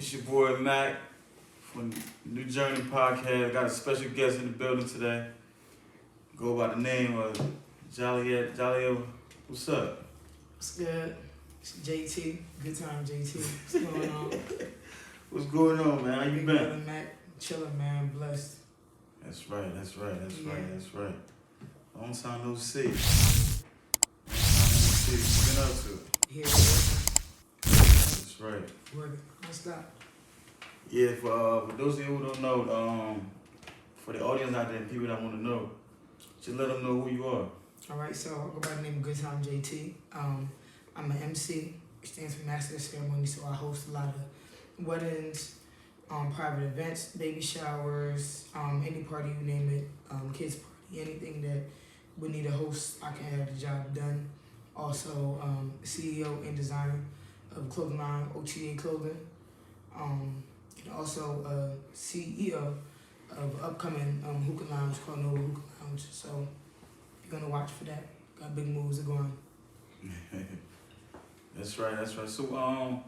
It's your boy Mac from New Journey Podcast. Got a special guest in the building today. Go by the name of Joliet. What's up? What's good? It's JT, Goodtime JT. What's going on? What's going on, man? How you Big been? brother Mac, chilling, man, blessed. That's right. That's Yeah. right. Long time no see. What you been up to? Here, That's right. working. Don't stop. Yeah, for those of you who don't know, for the audience out there and people that want to know, just let them know who you are. All right, so I go by the name of Goodtime JT. I'm an MC, which stands for Master of Ceremony, so I host a lot of weddings, private events, baby showers, any party, you name it, kids party, anything that would need a host, I can have the job done. Also, CEO and designer of clothing line, OTA Clothing. And also CEO of upcoming hookah lounge called Nova Hookah Lounge. So you're gonna watch for that. Got big moves going. That's right. So,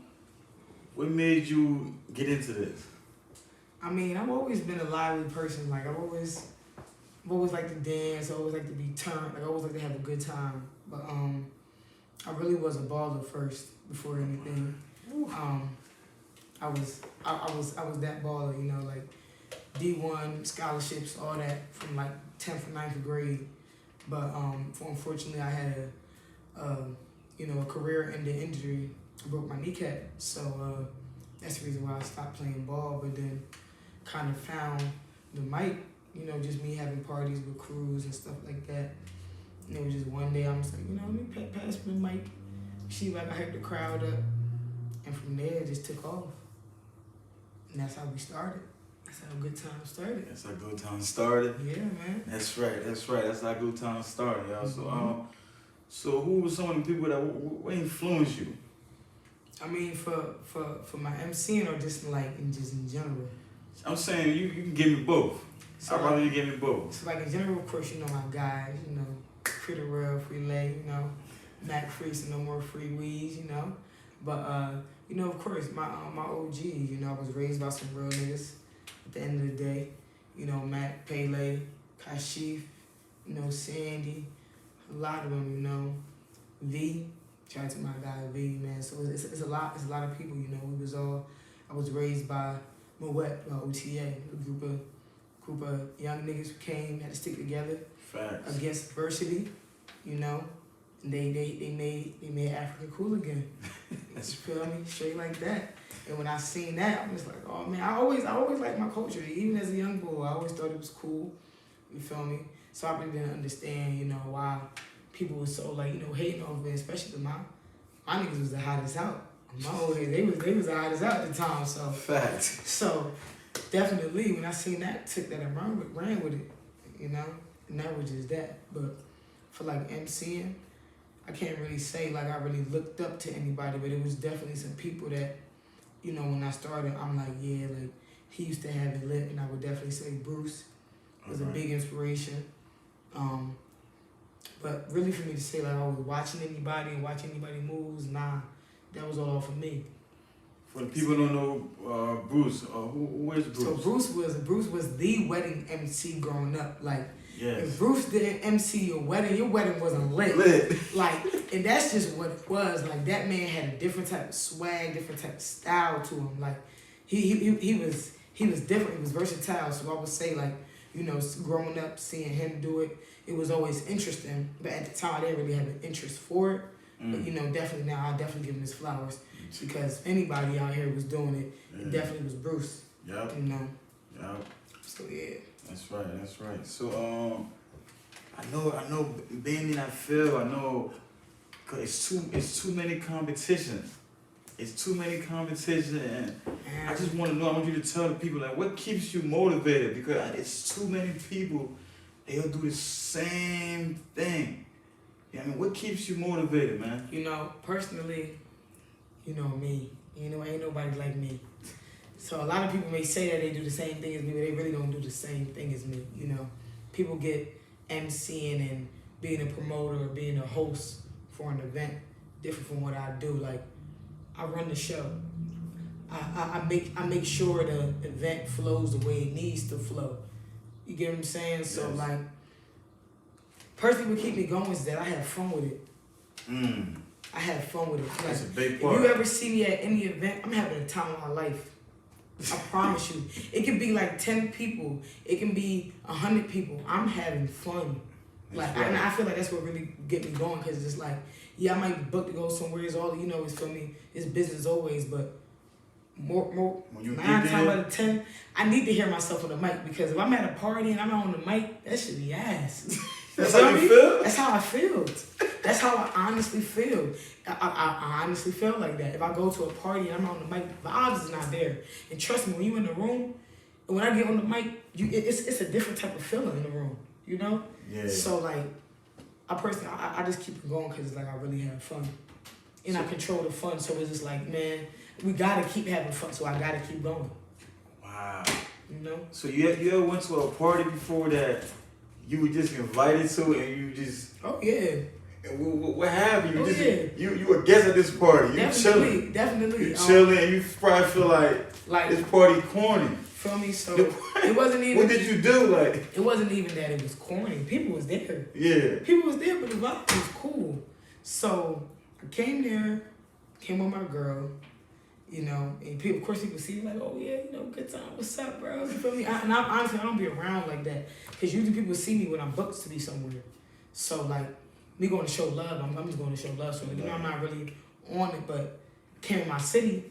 what made you get into this? I mean, I've always been a lively person. Like I've always liked to dance. I always liked to be turned. Like I always liked to have a good time. But I really was a baller first before anything. I was that baller, you know, like D1 scholarships, all that from like 10th or 9th grade. But unfortunately, I had a career-ending injury. I broke my kneecap, so that's the reason why I stopped playing ball. But then kind of found the mic, you know, just me having parties with crews and stuff like that. And it was just one day I'm just like, you know, let me pass me the mic, see if I can hype the crowd up. And from there, it just took off. And that's how we started. That's how Good Time started. That's how Good Time started. Yeah, man. That's right. That's how Good Time started, y'all. Mm-hmm. So who were some of the people that what influenced you? I mean, for my MCing or just in general. I'm saying you can give me both. So I'd rather you give me both. So like in general, of course, you know my guys, you know, Pretty Real, Free Lay, you know, Mac Free, so no more free weeds, you know. But you know, of course, my OG, you know, I was raised by some real niggas. At the end of the day, you know, Mac, Pele, Kashif, you know, Sandy, a lot of them, you know, V. Shout out to my guy V, man. So it's a lot of people, you know. I was raised by Moet, OTA, a group of young niggas who came, had to stick together. Facts. Against adversity, you know. And they made Africa cool again. You feel me? Straight like that. And when I seen that, I'm just like, oh man, I always liked my culture. Even as a young boy, I always thought it was cool. You feel me? So I really didn't understand, you know, why people were so like, you know, hating over it, especially my niggas was the hottest out. My old head, they was the hottest out at the time. So Facts. So definitely when I seen that, took that and ran with it, you know? And that was just that. But for like MCing, I can't really say like I really looked up to anybody, but it was definitely some people that, you know, when I started, I'm like, yeah, like he used to have it lit, and I would definitely say Bruce was a big inspiration. But really for me to say like I was watching anybody and watching anybody moves, nah, that was all for me. For the people who don't know Bruce, who is Bruce? So Bruce was the wedding MC growing up, like. Yes. If Bruce didn't MC your wedding wasn't lit. Like, and that's just what it was. Like, that man had a different type of swag, different type of style to him. Like, he was different. He was versatile. So I would say, like, you know, growing up, seeing him do it, it was always interesting. But at the time, I didn't really have an interest for it. But, you know, definitely now, I definitely give him his flowers. Because if anybody out here was doing it, it definitely was Bruce. Yep. You know? Yep. So, yeah. That's right. So, I know being in that field, I know, cause it's too many competitions. It's too many competition, and I just want to know, I want you to tell the people, like, what keeps you motivated? Because it's too many people, they'll do the same thing. Yeah, I mean, what keeps you motivated, man? You know, personally, you know me. You know, ain't nobody like me. So a lot of people may say that they do the same thing as me, but they really don't do the same thing as me, you know. People get MCing and being a promoter or being a host for an event different from what I do. Like, I run the show. I make sure the event flows the way it needs to flow. You get what I'm saying? So Yes. like, personally, what keep me going is that I have fun with it. I have fun with it. Like, That's a big if part. you ever see me at any event, I'm having a time of my life. I promise you. It can be like 10 people. It can be 100 people. I'm having fun. Like, That's right. and I feel like that's what really get me going, because it's like, yeah, I might book to go somewhere. It's all, you know, it's for me. It's business always, but more When you 9 get times there- out of 10, I need to hear myself on the mic, because if I'm at a party and I'm not on the mic, that should be ass. That's feel how you me? feel? That's how I feel. That's how I honestly feel. I honestly feel like that. If I go to a party and I'm on the mic, the vibes is not there. And trust me, when you in the room, and when I get on the mic, it's a different type of feeling in the room, you know? Yeah. So like, I personally, I just keep it going because it's like I really have fun. And I control the fun, so it's just like, man, we gotta keep having fun, so I gotta keep going, Wow. you know? So you ever went to a party before that you were just invited to and you just Oh yeah. and what happened? You Oh, just yeah. you a guest at this party. You chilling. Definitely. You chilling and you probably feel like this party corny. Feel me? So it wasn't even. What did you do? Like It wasn't even that it was corny. People was there. yeah. People was there, but the vibe was cool. So I came there, came with my girl, you know, and people, of course, people see me like, oh yeah, you know, good time. What's up, bro? You feel me? And honestly, I don't be around like that, because usually people see me when I'm booked to be somewhere. So like, me going to show love, I'm just going to show love. So you know, I'm not really on it, but came in my city,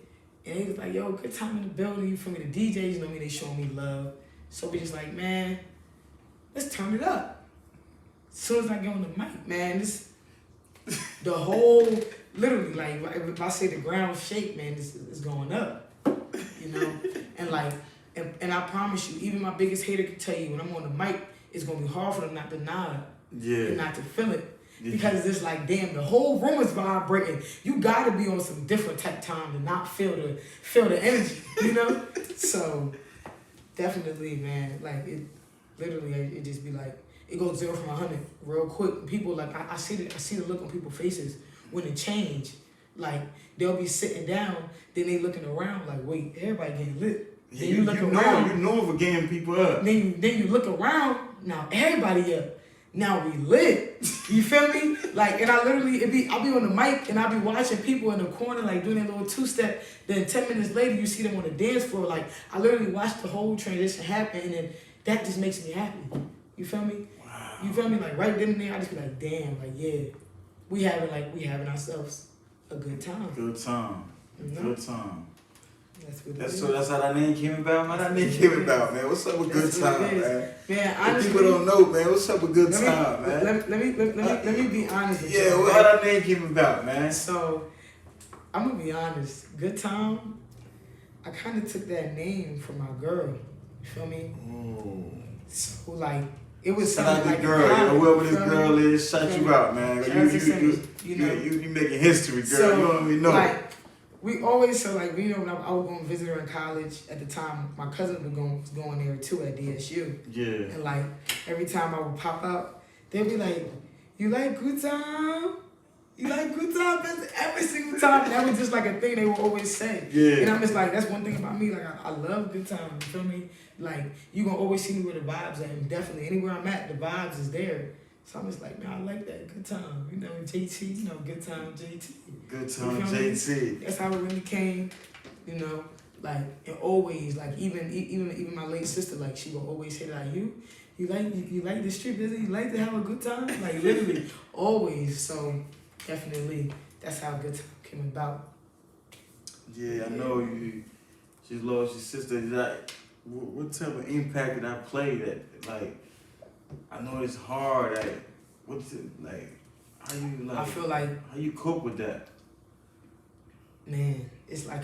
and he was like, yo, good time in the building. You feel me? The DJs, you know me, they showing me love. So we just like, man, let's turn it up. As soon as I get on the mic, man, the whole, literally, like, if I say the ground shake, man, it's going up, you know? And like, and I promise you, even my biggest hater can tell you, when I'm on the mic, it's going to be hard for them not to nod, Yeah. and not to feel it. Because it's like, damn, the whole room is vibrating. You gotta be on some different type time to not feel the energy, you know? So, definitely, man, like, it literally, it just be like, it goes 0 from 100 real quick. People, like, I see the look on people's faces when it change. Like, they'll be sitting down, then they looking around like, wait, everybody getting lit. Then you look around. You know for getting people up. Then you look around, now everybody up. Now we lit. You feel me? Like, and I literally, I'll be on the mic and I'll be watching people in the corner, like, doing their little two-step. Then 10 minutes later, you see them on the dance floor. Like, I literally watched the whole transition happen, and then that just makes me happy. You feel me? Wow. You feel me? Like, right then and there, I just be like, damn, like, yeah, we having ourselves a good time. Good time. You know? Good time. That's what it That's is. so. That's how that name came about, man. That name came about, man. What's up with good That's what it time, is. man? Man, If honestly, people don't know, man. What's up with good let me- time, man? Let me be honest with you. Yeah, well, how that name came about, man? So, I'm gonna be honest. Good time. I kind of took that name from my girl. You feel me? Ooh. So like, it was Shout out something this like girl, a yo, whoever you this feel girl me? is, shout Feel you me? out, man. Shout out to Cindy, you know. You making history, girl. So, you don't even know. like, we always, so like, you know, when I was going to visit her in college at the time, my cousin was going there too at DSU. Yeah. And like, every time I would pop out, they'd be like, you like good time? You like good time? Every single time. That was just like a thing they would always say. Yeah. And I'm just like, that's one thing about me. Like, I love good time. You feel me? Like, you going to always see me where the vibes are. And definitely, anywhere I'm at, the vibes is there. So I'm just like, man, I like that. Good time. You know, JT, you know, good time, JT. Good time, You feel me? JT. That's how it really came, you know. Like, and always, like, even my late sister, like, she will always say, like, you like the strip, doesn't you like to have a good time? Like, literally, always. So, definitely, that's how good time came about. Yeah, I know you. She lost your sister. Like, what type of impact did I play that? Like, I know it's hard. Like, what's it like? How you like? I feel like, How you cope with that? man, it's like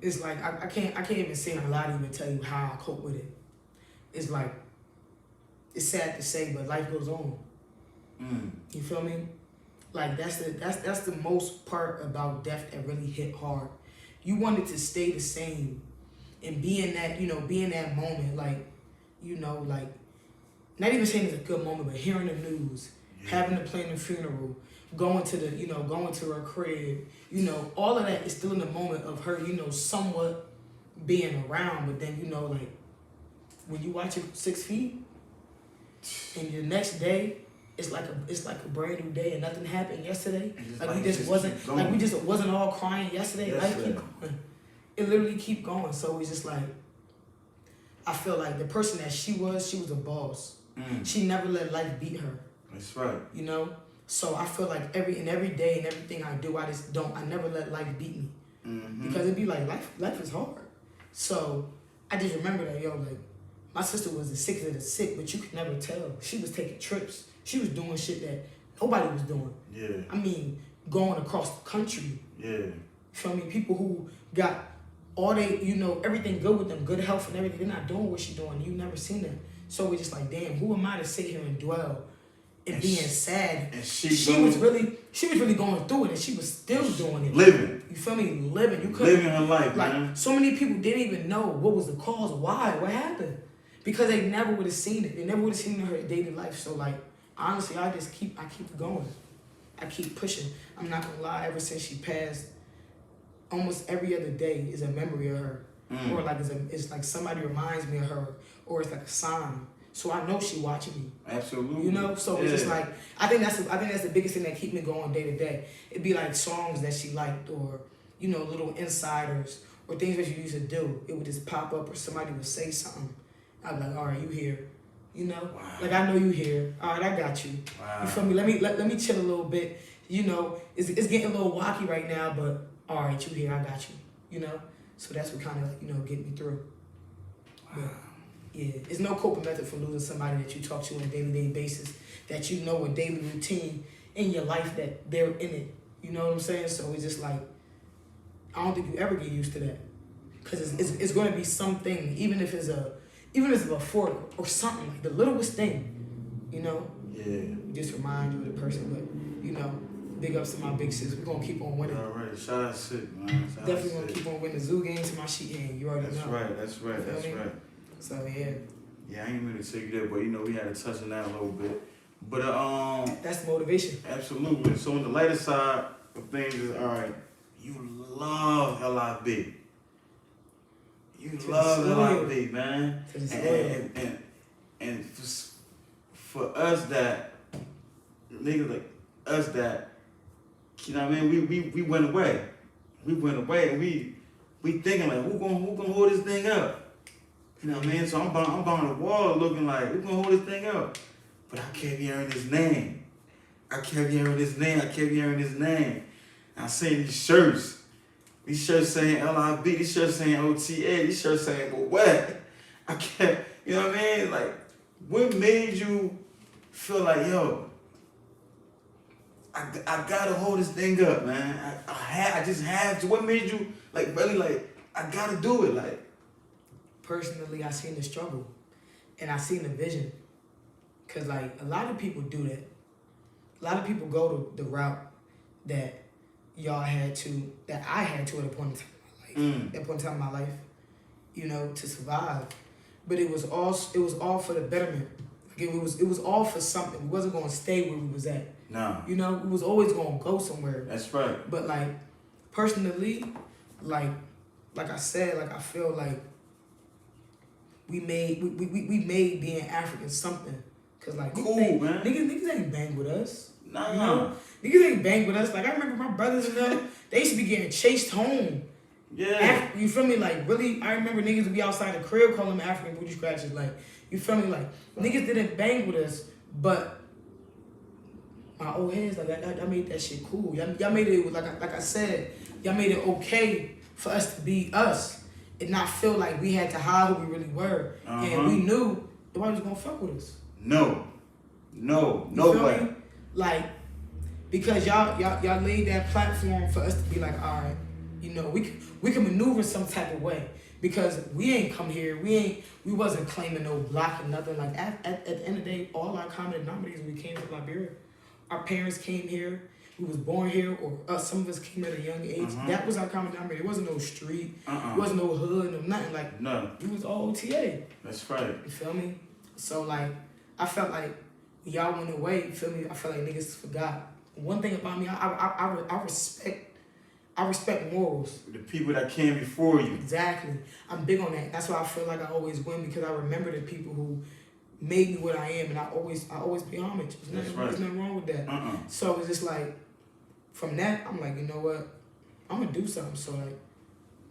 I can't even say a lot to even tell you how I cope with it. It's like, it's sad to say, but life goes on. You feel me? Like, that's the most part about death that really hit hard. You want it to stay the same and be in that, you know, be in that moment, like, you know, like, not even saying it's a good moment, but hearing the news having to plan the funeral, going to her crib, all of that is still in the moment of her, somewhat being around. But then, like when you watch it 6 feet, and the next day it's like a brand new day and nothing happened yesterday. Like we just wasn't all crying yesterday. Life keep going. It literally keep going. So it's just like, I feel like the person that she was a boss. She never let life beat her. That's right. So I feel like every day and everything I do, I never let life beat me. Because it'd be like, life is hard. So I just remember that, like, my sister was the sickest of the sick, but you could never tell. She was taking trips. She was doing shit that nobody was doing. Yeah. I mean, going across the country. Yeah. Feel me? People who got all everything good with them, good health and everything, they're not doing what she's doing. You never seen that. So we're just like, damn, who am I to sit here and dwell and being sad? And she was really going through it, and she was still doing it. Living. You feel me? Living. You couldn't living her life, like, man. So many people didn't even know what was the cause, why, what happened. Because they never would have seen it. They never would have seen it in her daily life. So like, honestly, I keep going. I keep pushing. I'm not gonna lie, ever since she passed, almost every other day is a memory of her. Or like it's like somebody reminds me of her, or it's like a sign. So I know she watching me. Absolutely. So it's just like, I think that's the biggest thing that keep me going day to day. It'd be like songs that she liked, or little insiders, or things that you used to do. It would just pop up, or somebody would say something. I'd be like, all right, you here. Wow. Like, I know you here. All right, I got you. Wow. You feel me? Let me chill a little bit. It's getting a little wacky right now, but all right, you here, I got you. So that's what kind of, get me through. Wow. But, yeah, it's no coping method for losing somebody that you talk to on a day-to-day basis, that a daily routine in your life, that they're in it. You know what I'm saying? So it's just like, I don't think you ever get used to that. Because it's going to be something, even if it's a fork or something, like the littlest thing, Yeah. just remind you of the person. But, big ups to my big sis. We're going to keep on winning. All right. Shout out Sick, man. Definitely going to keep on winning the zoo game to my sheet game. You already know. That's right. So, yeah. Yeah, I ain't mean to take you there, but we had to touch on that a little bit. But that's the motivation. Absolutely. So on the lighter side of things is, all right, you love LIB. You love LIB, man. And for us that niggas like us that, we went away. We went away, and we thinking like, who gonna hold this thing up? You know what I mean? So I'm behind the wall looking like, who gonna hold this thing up? But I kept hearing his name. I kept hearing his name. And I seen these shirts. These shirts saying LIB, these shirts saying OTA, these shirts saying, well, what? I kept, you know what I mean? Like, what made you feel like, yo, I gotta hold this thing up, man. I just have to. What made you, like, really, like, I gotta do it, like? Personally, I seen the struggle, and I seen the vision. Cause like, a lot of people do that. A lot of people go the route that I had to at a point in time in my life, to survive. But it was all for the betterment. Like, it was all for something. We wasn't gonna stay where we was at. No. We was always gonna go somewhere. That's right. But like, personally, like I said, like, I feel like we made being African something. Cause like, cool, man. Niggas ain't bang with us. Nah. Niggas ain't bang with us. Like, I remember my brothers and them, they used to be getting chased home. Yeah. You feel me? Like, really, I remember niggas would be outside the crib calling them African booty scratchers. Like, you feel me? Like, niggas didn't bang with us, but my old heads, like, I made that shit cool. Y'all made it, like I said, y'all made it okay for us to be us and not feel like we had to hide who we really were. And we knew nobody was gonna fuck with us. No way. Like, because y'all laid that platform for us to be like, all right, we can maneuver some type of way, because we ain't come here, we wasn't claiming no block or nothing. Like, at the end of the day, all our common denominators, we came from Liberia. Our parents came here, we was born here, or some of us came at a young age. That was our common denominator. It wasn't no street, it wasn't no hood, no nothing. Like, no, we was all OTA. That's right. You feel me? So like, I felt like when y'all went away, you feel me? I feel like niggas forgot. One thing about me, I respect morals. The people that came before you. Exactly. I'm big on that. That's why I feel like I always win, because I remember the people who made me what I am, and I always pay homage. There's nothing wrong with that. So it's just like, from that, I'm like, you know what? I'm gonna do something. So like,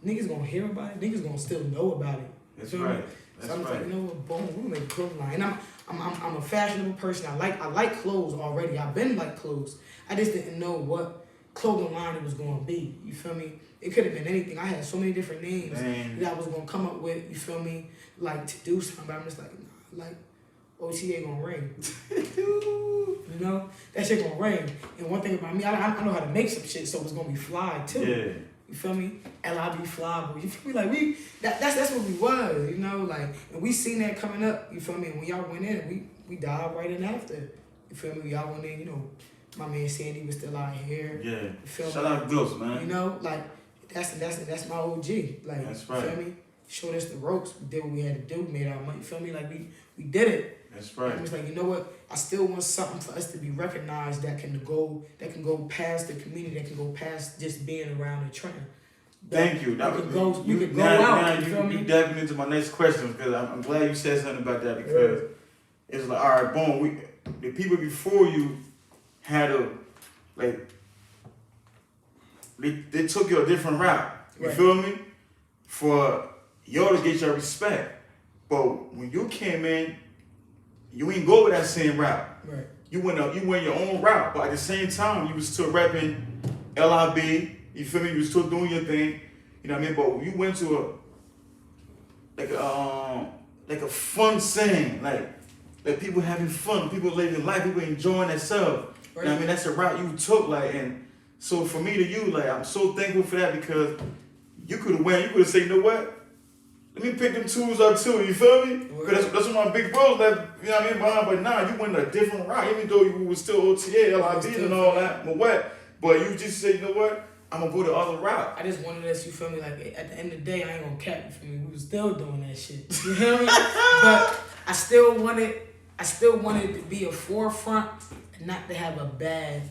niggas gonna hear about it. Niggas gonna still know about it. That's right. So I'm like, you know what? Boom, we're gonna make a clothing line. And I'm a fashionable person. I like clothes already. I've been like clothes. I just didn't know what clothing line it was gonna be. You feel me? It could have been anything. I had so many different names that I was gonna come up with. You feel me? Like to do something. But I'm just like, nah, like OTA gonna ring. You know, that shit gonna ring. And one thing about me, I know how to make some shit, so it's gonna be fly too. Yeah. You feel me? LIB fly, boy. You feel me? Like that's what we was. You know, like, and we seen that coming up. You feel me? When y'all went in, we dived right in after. You feel me? Y'all went in. You know, my man Sandy was still out here. Yeah. You feel Shout me? out Ghost, man. You know, like that's my OG. Like, that's right. You feel me? Showed us the ropes. We did what we had to do. Made our money. You feel me? Like we did it. That's right. And I was like, you know what? I still want something for us to be recognized that can go past the community, that can go past just being around the trend. Thank you. That you could go out. You diving into my next question, because I'm glad you said something about that, because it's like, all right, boom. The people before you had they took you a different route. You feel me? For y'all to get your respect. But when you came in, you ain't go with that same route. Right. You went your own route, but at the same time, you was still repping LIB. You feel me? You was still doing your thing. You know what I mean? But you went to a fun scene, like people having fun, people living life, people enjoying themselves. Right. You know what I mean? That's the route you took, like, and so for me to you, like, I'm so thankful for that, because you could have went, you could have said, you know what? Let me pick them tools up too, you feel me? Because that's what my big bros left, you know what I mean, behind. But nah, you went a different route, even though you was still OTA, LIB and all that, but you just said, you know what? I'm gonna go the other route. I just wanted us, you feel me? Like, at the end of the day, I ain't gonna cap, you feel me? We was still doing that shit. You feel me? But I still wanted to be a forefront and not to have a bad,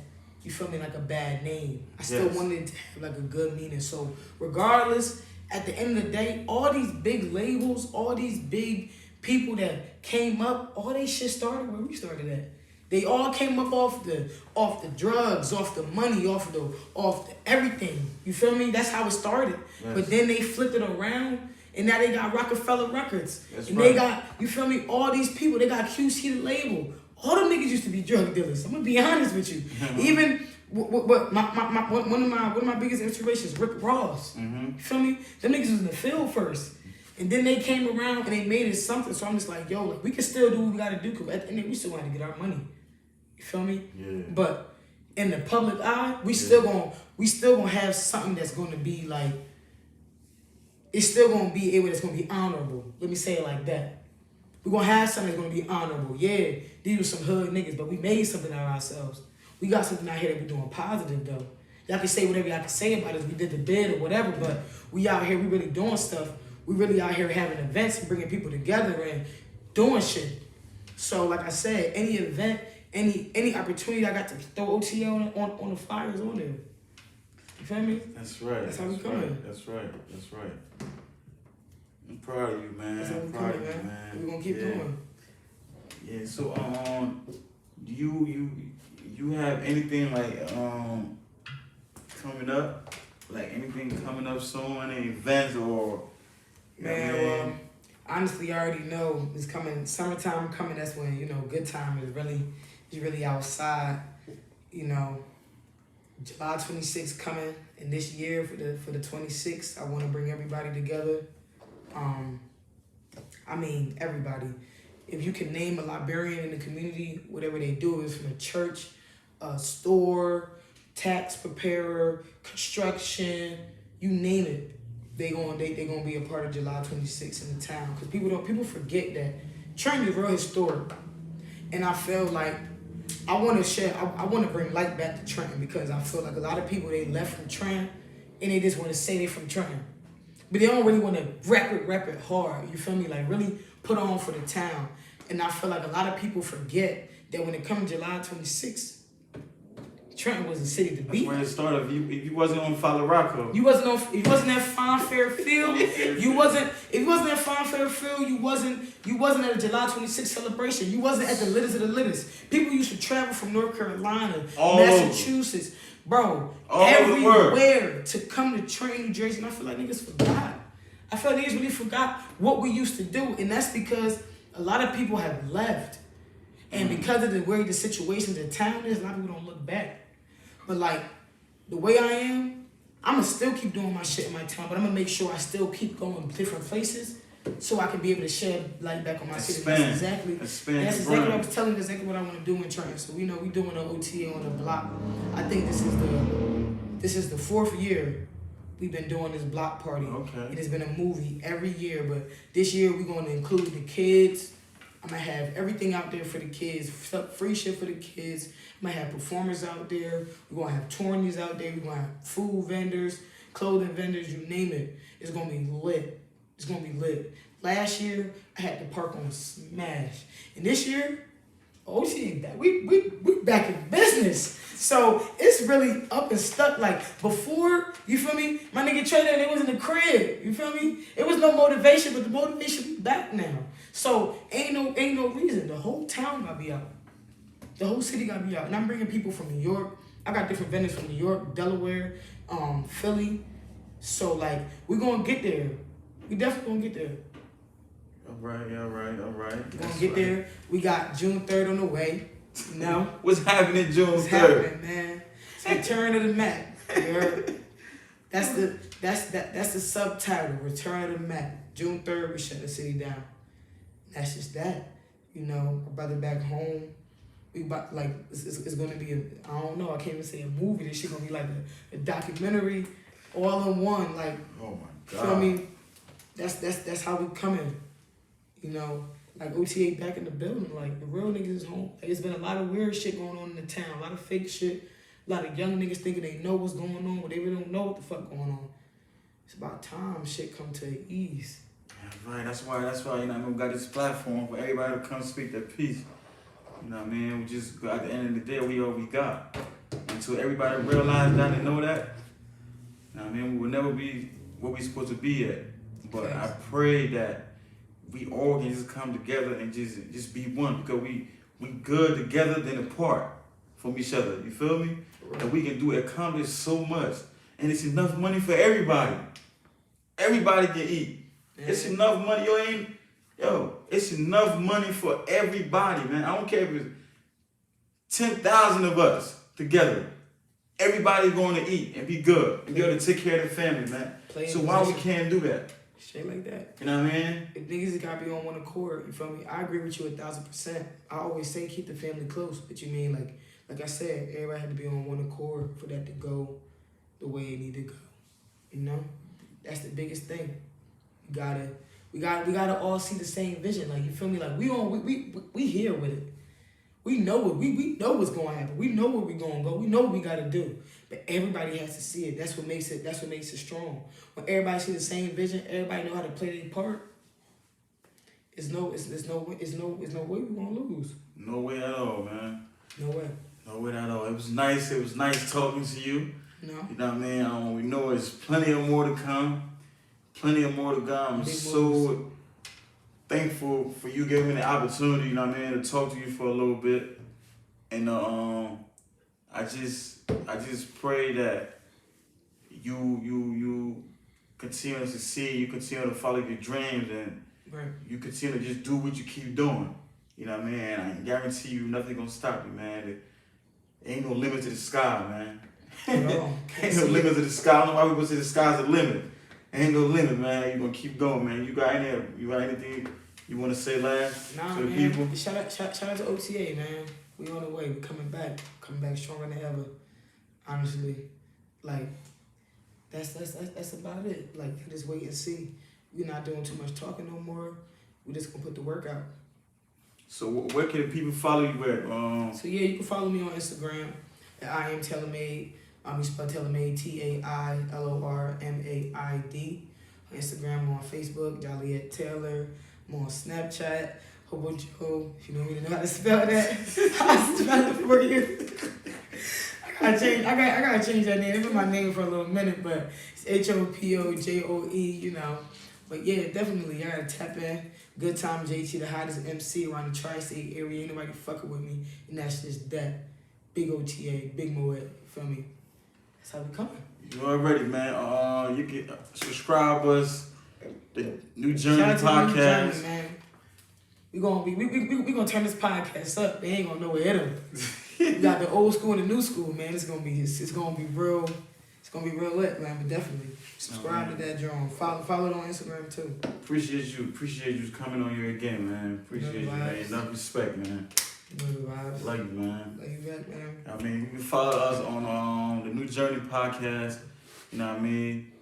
you feel me, like a bad name. I still wanted to have like a good meaning. So regardless, at the end of the day, all these big labels, all these big people that came up, all they shit started where we started at. They all came up off the drugs, off the money, off the everything. You feel me? That's how it started. Yes. But then they flipped it around, and now they got Rockefeller Records. That's right. They got, you feel me, all these people. They got QC the label. All them niggas used to be drug dealers. I'm gonna be honest with you. Even one of my biggest inspirations, Rick Ross. You feel me? Them niggas was in the field first. And then they came around and they made it something. So I'm just like, yo, like, we can still do what we gotta do, because at the end we still gotta get our money. You feel me? Yeah. But in the public eye, we still gonna have something that's gonna be like, it's still gonna be able, that's gonna be honorable. Let me say it like that. We're gonna have something that's gonna be honorable. Yeah, these were some hood niggas, but we made something out of ourselves. We got something out here that we're doing positive though. Y'all can say whatever y'all can say about us. We did the bid or whatever, but we out here, we really doing stuff. We really out here having events and bringing people together and doing shit. So like I said, any event, any opportunity I got to throw OTA on the flyers on there. You feel me? That's right. That's how we coming. That's right. I'm proud of you, man. That's how we coming, man. We're gonna keep doing. Yeah. So do you have anything like coming up? Like anything coming up soon? Any events or? Man, well, honestly, I already know it's coming. Summertime coming. That's when, you know, Goodtime is really outside. You know, July 26th coming, and this year for the 26th, I want to bring everybody together. I mean, everybody. If you can name a librarian in the community, whatever they do is from a church, a store, tax preparer, construction, you name it. They gonna be a part of July 26th in the town, because people forget that Trenton is real historic, and I feel like I want to bring light back to Trenton, because I feel like a lot of people, they left from Trenton and they just want to say they from Trenton, but they don't really want to rep it hard. You feel me? Like really put on for the town, and I feel like a lot of people forget that when it comes July 26th, Trenton was the city to That's beat. where it started. If you wasn't on Follow Rocco. You wasn't at Fanfare Field. If you wasn't at Fanfare Field, you wasn't at a July 26th celebration. You wasn't at the littest of the littest. People used to travel from North Carolina, Massachusetts, bro, everywhere to come to Trenton, New Jersey. And I feel like niggas forgot. I feel like niggas really forgot what we used to do, and that's because a lot of people have left, and because of the way the situation the town is, a lot of people don't look back. But like the way I am, I'ma still keep doing my shit in my town, but I'm gonna make sure I still keep going different places so I can be able to shed light back on my city. That's exactly what I was telling you. That's exactly what I want to do in Trenton. So we doing an OTA on the block. I think this is the 4th year we've been doing this block party. Okay. It has been a movie every year, but this year we're going to include the kids. I'm going to have everything out there for the kids, free shit for the kids. I'm going to have performers out there. We're going to have tourneys out there. We're going to have food vendors, clothing vendors, you name it. It's going to be lit. It's going to be lit. Last year, I had the park on smash. And this year, OTA, we back in business. So it's really up and stuck. Like before, you feel me? My nigga Trader, they was in the crib. You feel me? It was no motivation, but the motivation back now. So ain't no reason. The whole town gotta be out. The whole city gotta be out. And I'm bringing people from New York. I got different vendors from New York, Delaware, Philly. So like we're gonna get there. We definitely gonna get there. All right. We're gonna get there. We got June 3rd on the way. You know? What's happening June 3rd? What's happening, man? It's Return of the Mac. You heard? That's the subtitle, Return of the Mac. June 3rd, we shut the city down. That's just that. You know, my brother back home. We about like it's gonna be I don't know, I can't even say a movie. This shit gonna be like a documentary, all in one. Like, oh my God. Feel me? That's how we coming. You know, like OTA back in the building. Like the real niggas is home. Like, it's been a lot of weird shit going on in the town. A lot of fake shit. A lot of young niggas thinking they know what's going on, but they really don't know what the fuck going on. It's about time shit come to ease. Yeah, right. That's why you know we got this platform for everybody to come speak their piece. You know what I mean? We just at the end of the day we all we got. Until everybody realize that and know that. You know what I mean? We will never be where we supposed to be at. But I pray that we all can just come together and just be one, because we good together than apart from each other. You feel me? Right. And we can accomplish so much. And it's enough money for everybody. Everybody can eat. Man. It's enough money. It's enough money for everybody, man. I don't care if it's 10,000 of us together. Everybody's going to eat and be good and be able to take care of their family, man. So why we can't do that? Shit like that. You know what I mean? If niggas gotta be on one accord, you feel me? I agree with you 1,000%. I always say keep the family close, but you mean like I said, everybody had to be on one accord for that to go the way it need to go. You know? That's the biggest thing. We gotta all see the same vision. Like, you feel me? Like we here with it. We know we know what's gonna happen. We know where we gonna go. We know what we gotta do. But everybody has to see it. That's what makes it strong. When everybody see the same vision, everybody know how to play their part. It's no way we're gonna lose. No way at all, man. No way. No way at all. It was nice talking to you. No. You know what I mean? We know there's plenty of more to come. I'm so thankful for you giving me the opportunity, you know what I mean, to talk to you for a little bit. And I just pray that you continue to succeed, you continue to follow your dreams, and you continue to just do what you keep doing. You know what I mean? I guarantee you nothing's gonna stop you, man. There ain't no limit to the sky, man. No. Ain't no limit to the sky. I don't know why people say the sky's the limit. Ain't no limit, man. You're gonna keep going, man. You got anything you wanna say last to the people? Shout out to OTA, man. We on the way. We coming back stronger than ever. Honestly, like that's about it. Like, just wait and see. We're not doing too much talking no more. We just gonna put the work out. So where can people follow you at? So yeah, you can follow me on Instagram at I am TaylorMade. You spell TaylorMade TailorMaid. On Instagram, I'm on Facebook, Joliet Taylor. I'm on Snapchat, Hobo Joe, if you don't really know how to spell that, I'll spell it for you. I gotta change that name. It's been my name for a little minute, but it's HOPOJOE, you know. But yeah, definitely, I gotta tap in. Goodtime JT, the hottest MC around the tri-state area. Ain't nobody fucking with me, and that's just that. Big OTA, big Moet, feel me? That's how we coming. You already, man. You can subscribe us. The New Journey Shout out to the New podcast. Journey, man. We gonna turn this podcast up. They ain't gonna know where hit them. We got the old school and the new school, man. It's gonna be real. It's gonna be real lit, man. But definitely subscribe to that drum. Follow it on Instagram too. Appreciate you coming on here again, man. Appreciate you, man. Enough respect, man. You know the vibes. Love you, man. Love you back, man. I mean, you can follow us on the New Journey podcast. You know what I mean?